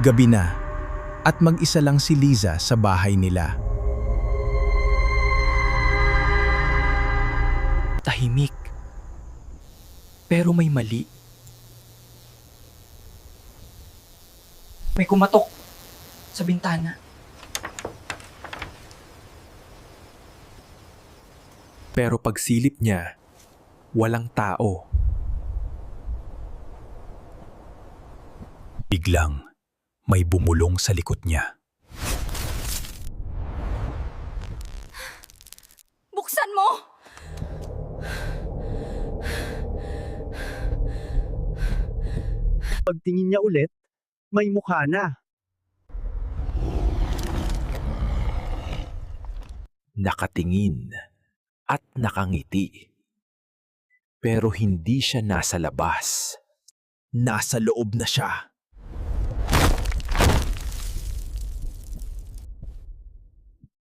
Gabi na, at mag-isa lang si Liza sa bahay nila. Tahimik. Pero may mali. May kumatok sa bintana. Pero pagsilip niya, walang tao. Biglang, may bumulong sa likod niya. Buksan mo! Pagtingin niya ulit, may mukha na. Nakatingin at nakangiti. Pero hindi siya nasa labas. Nasa loob na siya.